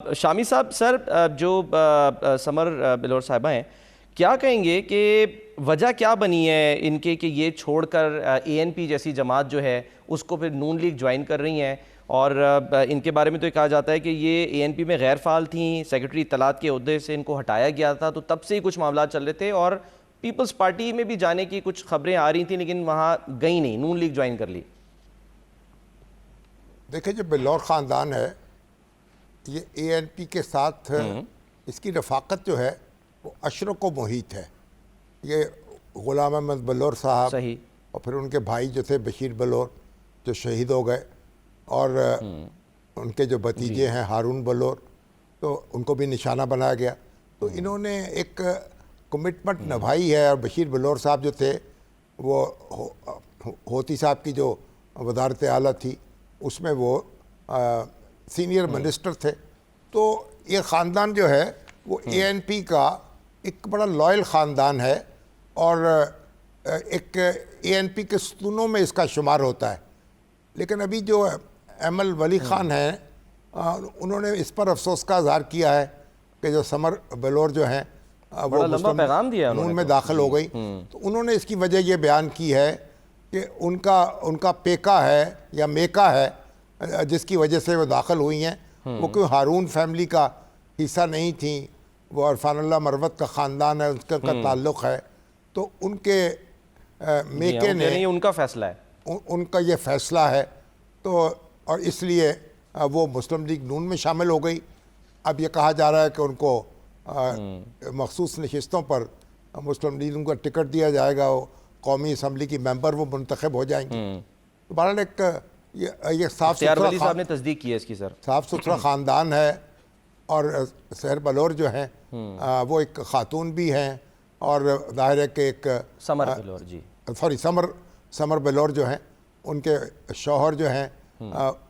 शामी साहब सर, जो समर बिलोर साहिबा हैं, क्या कहेंगे कि वजह क्या बनी है इनके कि ये छोड़कर एएनपी जैसी जमात जो है उसको फिर नून लीग ज्वाइन कर रही हैं। और इनके बारे में तो ये कहा जाता है कि ये एएनपी में गैर फ़ाल थी, सेक्रेटरी इत्तलात के ओहदे से इनको हटाया गया था, तो तब से ही कुछ मामला चल रहे थे और पीपल्स पार्टी में भी जाने की कुछ खबरें आ रही थी, लेकिन वहाँ गई नहीं, नून लीग ज्वाइन कर ली। देखिए, जो बिल्लौर ख़ानदान है ये एएनपी के साथ इसकी रफ़ाकत जो है वो अशरक व मुहीत है। ये ग़ुलाम अहमद बलोर साहब सही। और फिर उनके भाई जो थे बशीर बलोर जो शहीद हो गए, और उनके जो भतीजे हैं हारून बलोर, तो उनको भी निशाना बनाया गया। तो इन्होंने एक कमिटमेंट निभाई है। और बशीर बलोर साहब जो थे वो होती साहब की जो वज़ारत आला थी उसमें वो सीनियर मिनिस्टर थे। तो ये ख़ानदान जो है वो एएनपी का एक बड़ा लॉयल ख़ानदान है और एक एएनपी के स्तूनों में इसका शुमार होता है। लेकिन अभी जो एमएल वली ख़ान हैं उन्होंने इस पर अफसोस का इज़हार किया है कि जो समर बिलोर जो हैं वो लंबा पैगाम दिया नून में दाखिल हो गई। तो उन्होंने इसकी वजह ये बयान की है कि उनका पेका है या मेका है जिसकी वजह से वो दाखिल हुई हैं, वो कोई हारून फैमिली का हिस्सा नहीं थी, वो अरफानुल्लाह मरवत का ख़ानदान है, उसका ताल्लुक़ है। तो उनके मेके ने ये उनका फैसला है, उनका ये फ़ैसला है। तो और इसलिए वो मुस्लिम लीग नून में शामिल हो गई। अब ये कहा जा रहा है कि उनको मखसूस नशिस्तों पर मुस्लिम लीग उनको टिकट दिया जाएगा, वो कौमी असम्बली की मेंबर वो मुंतखब हो जाएंगे। तो बहरहाल एक ये साफ सुथरा साहब ने तस्दीक की है इसकी सर, साफ सुथरा ख़ानदान है। और सहर बलोर जो हैं वो एक ख़ातून भी हैं और ज़ाहिर है कि एक समर बिलोर जी समर बिलोर जो हैं उनके शौहर जो हैं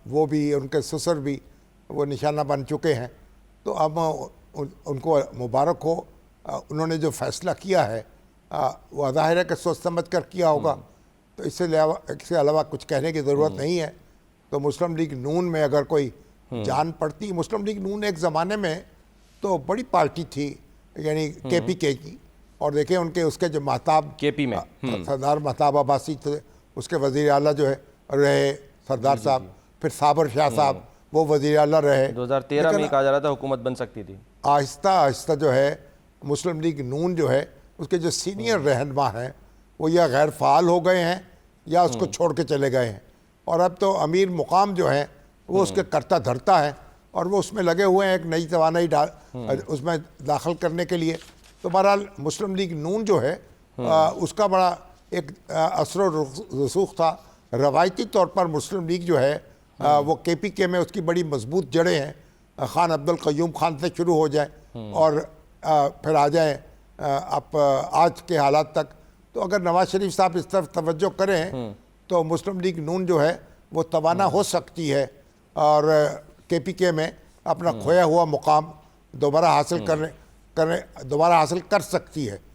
वो भी, उनके ससुर भी वो निशाना बन चुके हैं। तो अब उनको मुबारक हो, उन्होंने जो फ़ैसला किया है वो ज़ाहिर है कि सोच समझ कर किया होगा। तो इससे अलावा कुछ कहने की ज़रूरत नहीं है। तो मुस्लिम लीग नून में अगर कोई जान पड़ती, मुस्लिम लीग नून एक ज़माने में तो बड़ी पार्टी थी, यानी केपीके की। और देखें उनके उसके जो महताब केपी में सरदार महताब अब्बासी थे, उसके वज़ीर आला जो है रहे सरदार साहब, फिर साबर शाह साहब वो वज़ीर आला रहे। 2013 में कहा जा रहा था हुकूमत बन सकती थी। आहिस्ता आहिस्ता जो है मुस्लिम लीग नून जो है उसके जो सीनियर रहनुमा हैं वो या गैर फ़ाल हो गए हैं या उसको छोड़ के चले गए हैं। और अब तो अमीर मुकाम जो है वो उसके करता धरता है और वो उसमें लगे हुए हैं एक नई तवानाई उसमें दाखिल करने के लिए। तो बहरहाल मुस्लिम लीग नून जो है उसका बड़ा एक असर रसूख था। रवायती तौर पर मुस्लिम लीग जो है वो केपीके में उसकी बड़ी मजबूत जड़ें हैं। ख़ान अब्दुल क़य्यूम ख़ान से शुरू हो जाए और फिर आ जाए आप आज के हालात तक। तो अगर नवाज शरीफ साहब इस तरफ तवज्जो करें तो मुस्लिम लीग नून जो है वो तवाना हो सकती है और केपीके में अपना खोया हुआ मुकाम दोबारा हासिल कर सकती है।